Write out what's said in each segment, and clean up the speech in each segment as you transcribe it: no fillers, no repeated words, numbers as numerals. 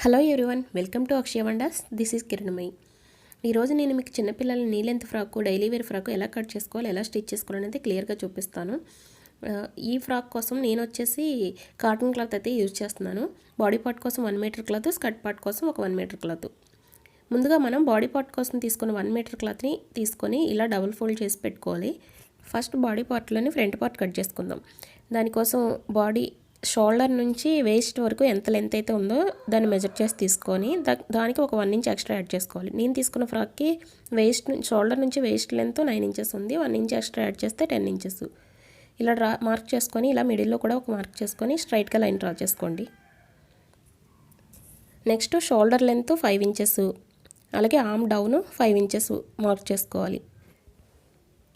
Hello everyone, welcome to Akshaya Wonders. This is Kiranmayi. ఈరోజు నేను మీకు చిన్నపిల్లల knee length frock, daily wear frock ఎలా కట్ చేసుకోవాలి, ఎలా స్టిచ్ చేసుకోవాలి అనేది క్లియర్గా చూపిస్తాను. ఈ ఫ్రాక్ కోసం నేను వచ్చేసి కాటన్ క్లాత్ అయితే యూజ్ చేస్తున్నాను. బాడీ పార్ట్ కోసం 1 మీటర్ క్లాత్, స్కర్ట్ పార్ట్ కోసం ఒక 1 మీటర్ క్లాత్. ముందుగా మనం బాడీ పార్ట్ కోసం తీసుకున్న 1 మీటర్ క్లాత్ని తీసుకొని ఇలా డబుల్ ఫోల్డ్ చేసి పెట్టుకోవాలి. ఫస్ట్ బాడీ పార్ట్లోని ఫ్రంట్ పార్ట్ కట్ చేసుకుందాం. దానికోసం బాడీ షోల్డర్ నుంచి వేస్ట్ వరకు ఎంత లెంత్ అయితే ఉందో దాన్ని మెజర్ చేసి తీసుకొని దానికి ఒక 1 ఇంచ్ ఎక్స్ట్రా యాడ్ చేసుకోవాలి. నేను తీసుకున్న ఫ్రాక్కి షోల్డర్ నుంచి వేస్ట్ లెంత్ 9 ఇంచెస్ ఉంది. 1 ఇంచ్ ఎక్స్ట్రా యాడ్ చేస్తే 10 ఇంచెస్. ఇలా మార్క్ చేసుకొని ఇలా మిడిల్లో కూడా ఒక మార్క్ చేసుకొని స్ట్రైట్గా లైన్ డ్రా చేసుకోండి. నెక్స్ట్ షోల్డర్ లెంత్ 5 ఇంచెస్, అలాగే ఆర్మ్ డౌన్ 5 ఇంచెస్ మార్క్ చేసుకోవాలి.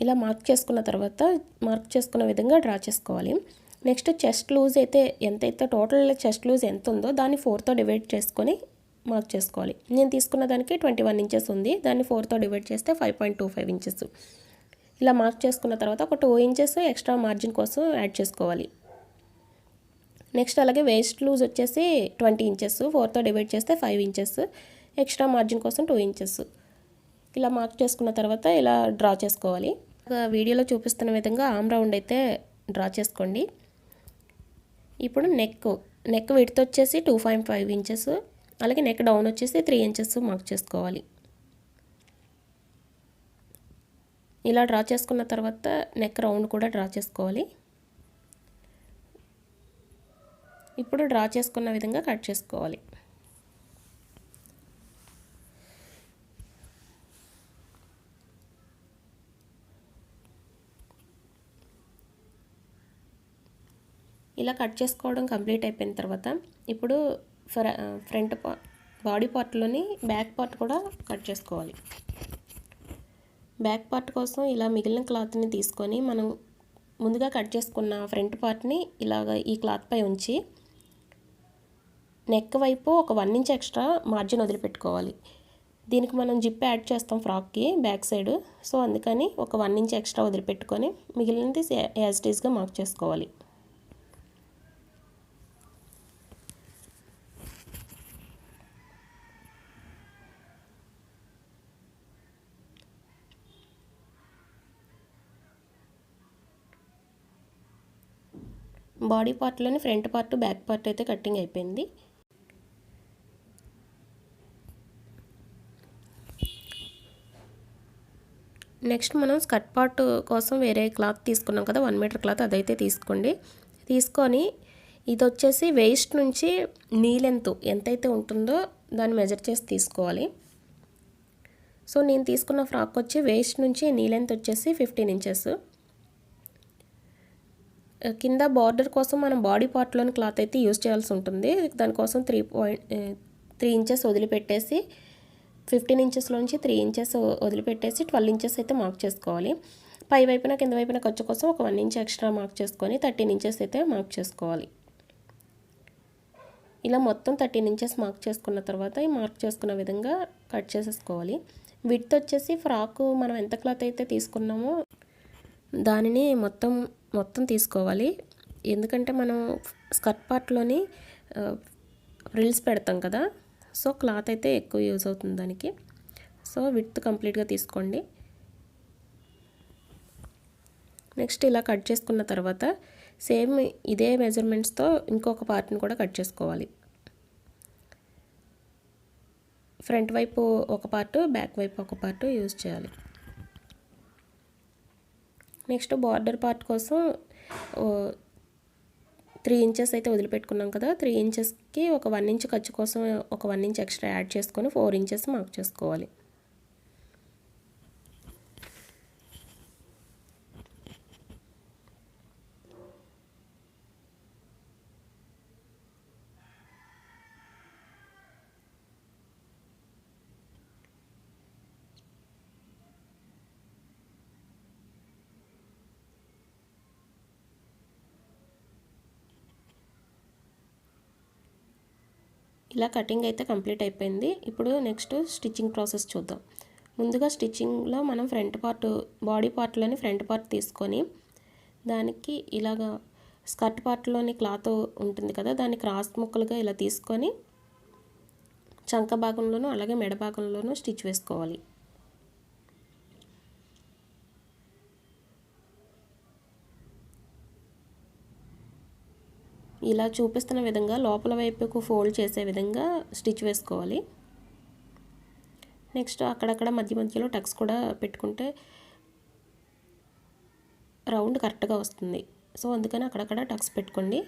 ఇలా మార్క్ చేసుకున్న తర్వాత మార్క్ చేసుకున్న విధంగా డ్రా చేసుకోవాలి. నెక్స్ట్ చెస్ట్ లూజ్ అయితే ఎంతైతే టోటల్ చెస్ట్ లూజ్ ఎంత ఉందో దాన్ని 4తో డివైడ్ చేసుకొని మార్క్ చేసుకోవాలి. నేను తీసుకున్న దానికి 21 ఇంచెస్ ఉంది. దాన్ని 4తో డివైడ్ చేస్తే 5.25 ఇంచెస్. ఇలా మార్క్ చేసుకున్న తర్వాత ఒక 2 ఇంచెస్ ఎక్స్ట్రా మార్జిన్ కోసం యాడ్ చేసుకోవాలి. నెక్స్ట్ అలాగే వేస్ట్ లూజ్ వచ్చేసి 20 ఇంచెస్, 4తో డివైడ్ చేస్తే 5 ఇంచెస్, ఎక్స్ట్రా మార్జిన్ కోసం 2 ఇంచెస్. ఇలా మార్క్ చేసుకున్న తర్వాత ఇలా డ్రా చేసుకోవాలి. వీడియోలో చూపిస్తున్న విధంగా ఆర్మ్ రౌండ్ అయితే డ్రా చేసుకోండి. ఇప్పుడు నెక్ విడ్త్ వచ్చేసి 2.5 ఇంచెస్, అలాగే నెక్ డౌన్ వచ్చేసి 3 ఇంచెస్ మార్క్ చేసుకోవాలి. ఇలా డ్రా చేసుకున్న తర్వాత నెక్ రౌండ్ కూడా డ్రా చేసుకోవాలి. ఇప్పుడు డ్రా చేసుకున్న విధంగా కట్ చేసుకోవాలి. ఇలా కట్ చేసుకోవడం కంప్లీట్ అయిపోయిన తర్వాత ఇప్పుడు ఫ్రంట్ బాడీ పార్ట్లోని బ్యాక్ పార్ట్ కూడా కట్ చేసుకోవాలి. బ్యాక్ పార్ట్ కోసం ఇలా మిగిలిన క్లాత్ని తీసుకొని మనం ముందుగా కట్ చేసుకున్న ఫ్రంట్ పార్ట్ని ఇలాగ ఈ క్లాత్ పై ఉంచి నెక్ వైపు ఒక 1 ఇంచ్ ఎక్స్ట్రా మార్జిన్ వదిలిపెట్టుకోవాలి. దీనికి మనం జిప్ యాడ్ చేస్తాం ఫ్రాక్కి బ్యాక్ సైడ్, సో అందుకని ఒక 1 ఇంచ్ ఎక్స్ట్రా వదిలిపెట్టుకొని మిగిలినది యాజ్ ఇట్ ఈస్గా మార్క్ చేసుకోవాలి. బాడీ పార్ట్లోని ఫ్రంట్ పార్ట్, బ్యాక్ పార్ట్ అయితే కటింగ్ అయిపోయింది. నెక్స్ట్ మనం స్కర్ట్ పార్ట్ కోసం వేరే క్లాత్ తీసుకున్నాం కదా, 1 మీటర్ క్లాత్, అదైతే తీసుకోండి. తీసుకొని ఇది వచ్చేసి వేస్ట్ నుంచి నీ లెంత్ ఎంతైతే ఉంటుందో దాన్ని మెజర్ చేసి తీసుకోవాలి. సో నేను తీసుకున్న ఫ్రాక్ వచ్చి వేస్ట్ నుంచి నీ లెంత్ వచ్చేసి 15 ఇంచెస్. కింద బార్డర్ కోసం మనం బాడీ పార్ట్లోని క్లాత్ అయితే యూజ్ చేయాల్సి ఉంటుంది. దానికోసం 3 ఇంచెస్ వదిలిపెట్టేసి 15 ఇంచెస్లోంచి 3 ఇంచెస్ వదిలిపెట్టేసి 12 ఇంచెస్ అయితే మార్క్ చేసుకోవాలి. పై వైపున కింద వైపున ఖర్చు కోసం ఒక 1 ఇంచ్ ఎక్స్ట్రా మార్క్ చేసుకొని 13 ఇంచెస్ అయితే మార్క్ చేసుకోవాలి. ఇలా మొత్తం 13 ఇంచెస్ మార్క్ చేసుకున్న తర్వాత ఈ మార్క్ చేసుకున్న విధంగా కట్ చేసేసుకోవాలి. విడ్త్ వచ్చేసి ఫ్రాక్ మనం ఎంత క్లాత్ అయితే తీసుకున్నామో దానిని మొత్తం తీసుకోవాలి. ఎందుకంటే మనం స్కర్ట్ పార్ట్లోని ఫ్రిల్స్ పెడతాం కదా, సో క్లాత్ అయితే ఎక్కువ యూజ్ అవుతుంది దానికి. సో విడ్త్ కంప్లీట్గా తీసుకోండి. నెక్స్ట్ ఇలా కట్ చేసుకున్న తర్వాత సేమ్ ఇదే మెజర్మెంట్స్తో ఇంకొక పార్ట్ని కూడా కట్ చేసుకోవాలి. ఫ్రంట్ వైపు ఒక పార్ట్, బ్యాక్ వైపు ఒక పార్ట్ యూజ్ చేయాలి. నెక్స్ట్ బార్డర్ పార్ట్ కోసం 3 ఇంచెస్ అయితే వదిలిపెట్టుకున్నాం కదా, 3 ఇంచెస్కి ఒక 1 ఇంచ్ ఖర్చు కోసం ఒక 1 ఇంచ్ ఎక్స్ట్రా యాడ్ చేసుకొని 4 ఇంచెస్ మార్క్ చేసుకోవాలి. ఇలా కటింగ్ అయితే కంప్లీట్ అయిపోయింది. ఇప్పుడు నెక్స్ట్ స్టిచ్చింగ్ ప్రాసెస్ చూద్దాం. ముందుగా స్టిచ్చింగ్లో మనం ఫ్రంట్ పార్ట్ బాడీ పార్ట్లోని ఫ్రంట్ పార్ట్ తీసుకొని దానికి ఇలాగా స్కర్ట్ పార్ట్లోని క్లాత్ ఉంటుంది కదా, దాన్ని క్రాస్ ముక్కలుగా ఇలా తీసుకొని చంక భాగంలోనూ అలాగే మెడ భాగంలోనూ స్టిచ్ వేసుకోవాలి. ఇలా చూపిస్తున్న విధంగా లోపల వైపుకు ఫోల్డ్ చేసే విధంగా స్టిచ్ వేసుకోవాలి. నెక్స్ట్ అక్కడక్కడ మధ్య మధ్యలో టక్స్ కూడా పెట్టుకుంటే రౌండ్ కరెక్ట్గా వస్తుంది. సో అందుకని అక్కడక్కడ టక్స్ పెట్టుకోండి.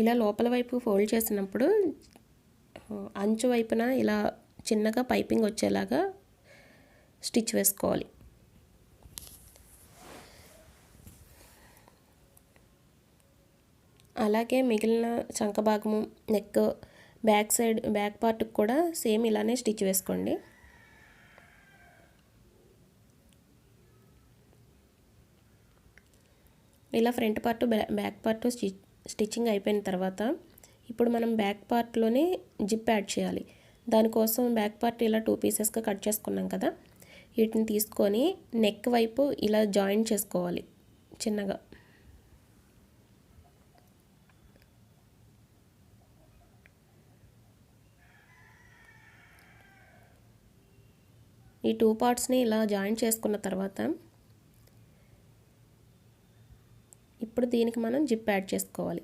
ఇలా లోపల వైపు ఫోల్డ్ చేసినప్పుడు అంచు వైపున ఇలా చిన్నగా పైపింగ్ వచ్చేలాగా స్టిచ్ వేసుకోవాలి. అలాగే మిగిలిన చంక భాగము, నెక్, బ్యాక్ సైడ్ బ్యాక్ పార్ట్కి కూడా సేమ్ ఇలానే స్టిచ్ వేసుకోండి. ఇలా front part back part stitching అయిపోయిన తర్వాత ఇప్పుడు మనం బ్యాక్ పార్ట్లోనే జిప్ యాడ్ చేయాలి. దానికోసం బ్యాక్ పార్ట్ ఇలా 2 పీసెస్గా కట్ చేసుకున్నాం కదా, వీటిని తీసుకొని నెక్ వైపు ఇలా జాయిన్ చేసుకోవాలి చిన్నగా. ఈ 2 పార్ట్స్ని ఇలా జాయిన్ చేసుకున్న తర్వాత ఇప్పుడు దీనికి మనం జిప్ యాడ్ చేసుకోవాలి.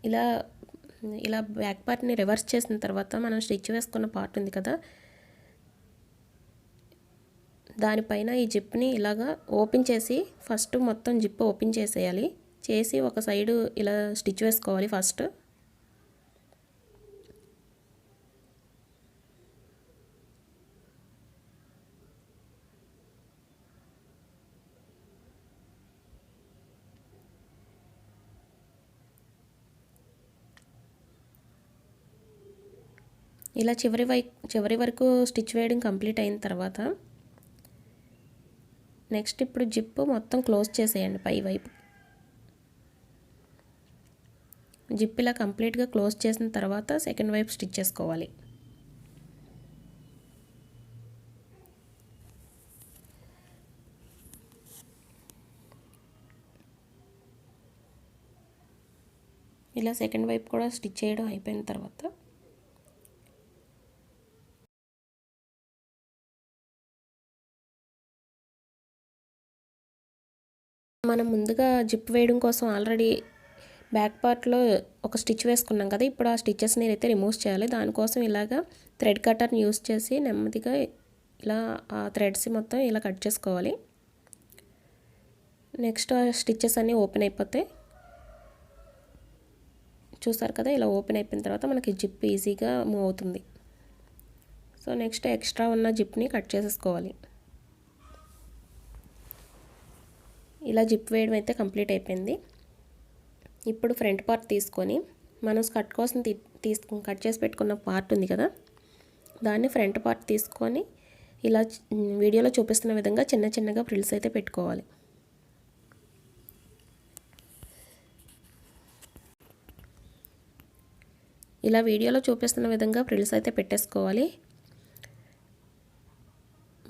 ఇలా ఇలా బ్యాక్ పార్ట్ని రివర్స్ చేసిన తర్వాత మనం స్టిచ్ వేసుకున్న పార్ట్ ఉంది కదా, దానిపైన ఈ జిప్ని ఇలాగా ఓపెన్ చేసి ఫస్ట్ మొత్తం జిప్ ఓపెన్ చేసేయాలి. చేసి ఒక సైడు ఇలా స్టిచ్ వేసుకోవాలి ఫస్ట్. ఇలా చివరి వరకు స్టిచ్ వేయడం కంప్లీట్ అయిన తర్వాత నెక్స్ట్ ఇప్పుడు జిప్ మొత్తం క్లోజ్ చేసేయండి పై వైపు. జిప్ ఇలా కంప్లీట్గా క్లోజ్ చేసిన తర్వాత సెకండ్ వైపు స్టిచ్ చేసుకోవాలి. ఇలా సెకండ్ వైపు కూడా స్టిచ్ చేయడం అయిపోయిన తర్వాత మనం ముందుగా జిప్ వేయడం కోసం ఆల్రెడీ బ్యాక్ పార్ట్లో ఒక స్టిచ్ వేసుకున్నాం కదా, ఇప్పుడు ఆ స్టిచెస్ని అయితే రిమూవ్ చేయాలి. దానికోసం ఇలాగా థ్రెడ్ కట్టర్ని యూస్ చేసి నెమ్మదిగా ఇలా ఆ థ్రెడ్స్ మొత్తం ఇలా కట్ చేసుకోవాలి. నెక్స్ట్ ఆ స్టిచెస్ అన్నీ ఓపెన్ అయిపోతాయి. చూసారు కదా, ఇలా ఓపెన్ అయిపోయిన తర్వాత మనకి జిప్ ఈజీగా మూవ్ అవుతుంది. సో నెక్స్ట్ ఎక్స్ట్రా ఉన్న జిప్ని కట్ చేసేసుకోవాలి. ఇలా జిప్ వేయడం అయితే కంప్లీట్ అయిపోయింది. ఇప్పుడు ఫ్రంట్ పార్ట్ తీసుకొని మనం స్కర్ట్ కోసం కట్ చేసి పెట్టుకున్న పార్ట్ ఉంది కదా, దాన్ని ఫ్రంట్ పార్ట్ తీసుకొని ఇలా వీడియోలో చూపిస్తున్న విధంగా చిన్న చిన్నగా ఫ్రిల్స్ అయితే పెట్టుకోవాలి. ఇలా వీడియోలో చూపిస్తున్న విధంగా ఫ్రిల్స్ అయితే పెట్టేసుకోవాలి.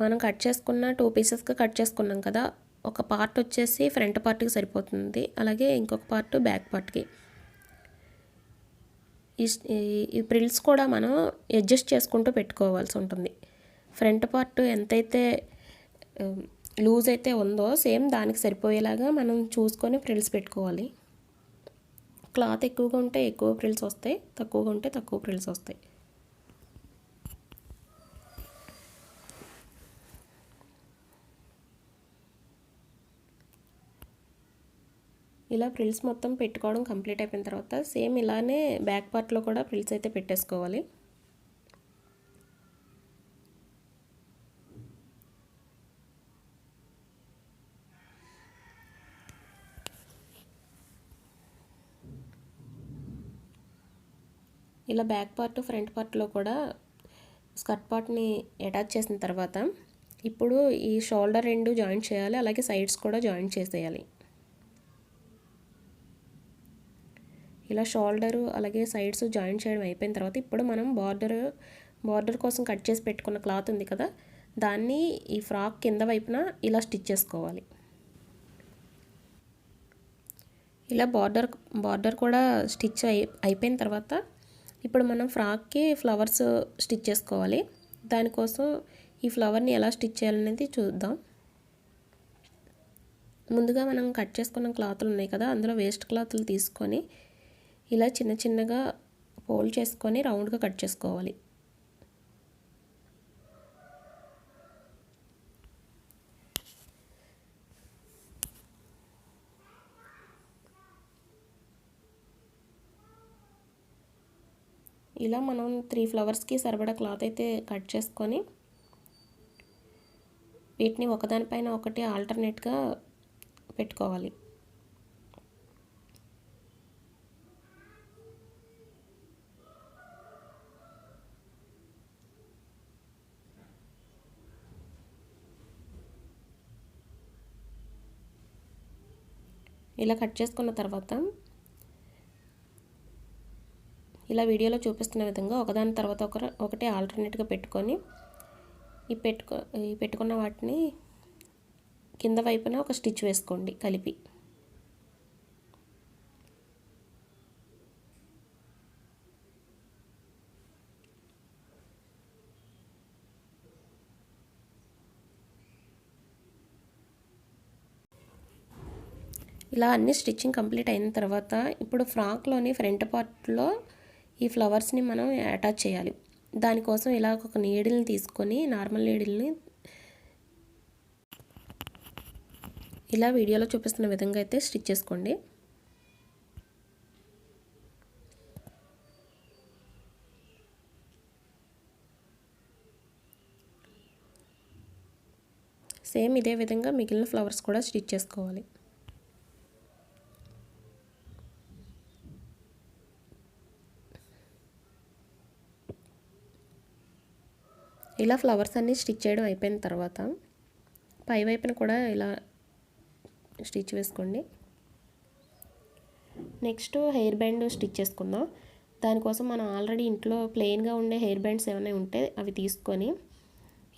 మనం కట్ చేసుకున్న 2 పీసెస్గా కట్ చేసుకున్నాం కదా, ఒక పార్ట్ వచ్చేసి ఫ్రంట్ పార్ట్కి సరిపోతుంది, అలాగే ఇంకొక పార్ట్ బ్యాక్ పార్ట్కి. ఈ ప్రిల్స్ కూడా మనం అడ్జస్ట్ చేసుకుంటూ పెట్టుకోవాల్సి ఉంటుంది. ఫ్రంట్ పార్ట్ ఎంతైతే లూజ్ అయితే ఉందో సేమ్ దానికి సరిపోయేలాగా మనం చూసుకొని ఫ్రిల్స్ పెట్టుకోవాలి. క్లాత్ ఎక్కువగా ఉంటే ఎక్కువ ఫ్రిల్స్ వస్తాయి, తక్కువగా ఉంటే తక్కువ ఫ్రిల్స్ వస్తాయి. ఇలా ఫ్రిల్స్ మొత్తం పెట్టుకోవడం కంప్లీట్ అయిపోయిన తర్వాత సేమ్ ఇలానే బ్యాక్ పార్ట్లో కూడా ఫ్రిల్స్ అయితే పెట్టేసుకోవాలి. ఇలా బ్యాక్ పార్ట్ ఫ్రంట్ పార్ట్లో కూడా స్కర్ట్ పార్ట్ని అటాచ్ చేసిన తర్వాత ఇప్పుడు ఈ షోల్డర్ 2 జాయింట్ చేయాలి, అలాగే సైడ్స్ కూడా జాయింట్ చేసేయాలి. ఇలా షోల్డరు అలాగే సైడ్స్ జాయిన్ చేయడం అయిపోయిన తర్వాత ఇప్పుడు మనం బార్డర్ కోసం కట్ చేసి పెట్టుకున్న క్లాత్ ఉంది కదా, దాన్ని ఈ ఫ్రాక్ కింద వైపున ఇలా స్టిచ్ చేసుకోవాలి. ఇలా బార్డర్ కూడా స్టిచ్ అయిపోయిన తర్వాత ఇప్పుడు మనం ఫ్రాక్కి ఫ్లవర్స్ స్టిచ్ చేసుకోవాలి. దానికోసం ఈ ఫ్లవర్ని ఎలా స్టిచ్ చేయాలనేది చూద్దాం. ముందుగా మనం కట్ చేసుకున్న క్లాతులు ఉన్నాయి కదా, అందులో వేస్ట్ క్లాతులు తీసుకొని ఇలా చిన్న చిన్నగా ఫోల్డ్ చేసుకొని రౌండ్గా కట్ చేసుకోవాలి. ఇలా మనం 3 ఫ్లవర్స్కి సరిపడా క్లాత్ అయితే కట్ చేసుకొని వీటిని ఒకదానిపైన ఒకటి ఆల్టర్నేట్గా పెట్టుకోవాలి. ఇలా కట్ చేసుకున్న తర్వాత ఇలా వీడియోలో చూపిస్తున్న విధంగా ఒకదాని తర్వాత ఒకటి ఆల్టర్నేట్గా పెట్టుకొని ఈ పెట్టుకున్న వాటిని కింద వైపున ఒక స్టిచ్ వేసుకోండి కలిపి. ఇలా అన్ని స్టిచ్చింగ్ కంప్లీట్ అయిన తర్వాత ఇప్పుడు ఫ్రాక్లోని ఫ్రంట్ పార్ట్లో ఈ ఫ్లవర్స్ని మనం అటాచ్ చేయాలి. దానికోసం ఇలా ఒక నీడిల్ని తీసుకొని నార్మల్ నీడిల్ని ఇలా వీడియోలో చూపిస్తున్న విధంగా అయితే స్టిచ్ చేసుకోండి. సేమ్ ఇదే విధంగా మిగిలిన ఫ్లవర్స్ కూడా స్టిచ్ చేసుకోవాలి. ఇలా ఫ్లవర్స్ అన్నీ స్టిచ్ చేయడం అయిపోయిన తర్వాత పై వైపున కూడా ఇలా స్టిచ్ వేసుకోండి. నెక్స్ట్ హెయిర్ బ్యాండ్ స్టిచ్ చేసుకుందాం. దానికోసం మనం ఆల్రెడీ ఇంట్లో ప్లెయిన్గా ఉండే హెయిర్ బ్యాండ్స్ ఏమైనా ఉంటే అవి తీసుకొని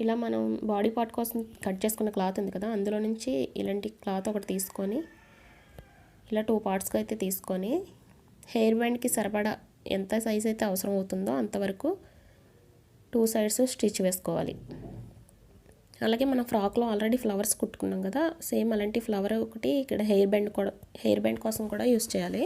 ఇలా మనం బాడీ పార్ట్ కోసం కట్ చేసుకున్న క్లాత్ ఉంది కదా, అందులో నుంచి ఇలాంటి క్లాత్ ఒకటి తీసుకొని ఇలా 2 పార్ట్స్గా అయితే తీసుకొని హెయిర్ బ్యాండ్కి సరిపడా ఎంత సైజ్ అయితే అవసరం అవుతుందో అంతవరకు 2 సైడ్స్ స్టిచ్ వేసుకోవాలి. అలాగే మనం ఫ్రాక్లో ఆల్రెడీ ఫ్లవర్స్ కుట్టుకున్నాం కదా, సేమ్ అలాంటి ఫ్లవర్ ఒకటి ఇక్కడ హెయిర్ బ్యాండ్ కోసం కూడా యూస్ చేయాలి.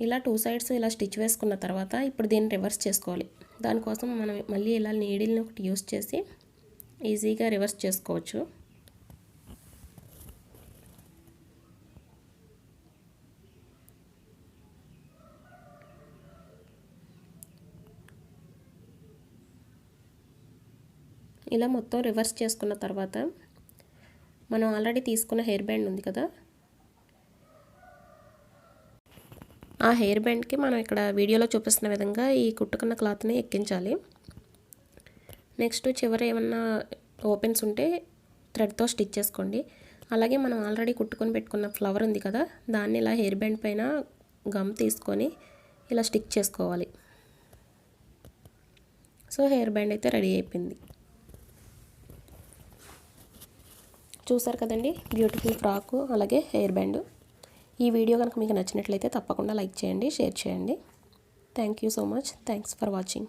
ఇలా 2 సైడ్స్ ఇలా స్టిచ్ వేసుకున్న తర్వాత ఇప్పుడు దీన్ని రివర్స్ చేసుకోవాలి. దానికోసం మనం మళ్ళీ ఇలా నీడిల్ని ఒకటి యూస్ చేసి ఈజీగా రివర్స్ చేసుకోవచ్చు. ఇలా మొత్తం రివర్స్ చేసుకున్న తర్వాత మనం ఆల్రెడీ తీసుకున్న హెయిర్ బ్యాండ్ ఉంది కదా, ఆ హెయిర్ బ్యాండ్కి మనం ఇక్కడ వీడియోలో చూపిస్తున్న విధంగా ఈ కుట్టుకున్న క్లాత్ని ఎక్కించాలి. నెక్స్ట్ చివర ఏమన్నా ఓపెన్స్ ఉంటే థ్రెడ్తో స్టిచ్ చేసుకోండి. అలాగే మనం ఆల్రెడీ కుట్టుకొని పెట్టుకున్న ఫ్లవర్ ఉంది కదా, దాన్ని ఇలా హెయిర్ బ్యాండ్ పైన గమ్ తీసుకొని ఇలా స్టిక్ చేసుకోవాలి. సో హెయిర్ బ్యాండ్ అయితే రెడీ అయిపోయింది. చూసారు కదండి, బ్యూటిఫుల్ ఫ్రాకు అలాగే హెయిర్ బ్యాండ్. ఈ వీడియో కనుక మీకు నచ్చినట్లయితే తప్పకుండా లైక్ చేయండి, షేర్ చేయండి. Thank you so much. Thanks for watching.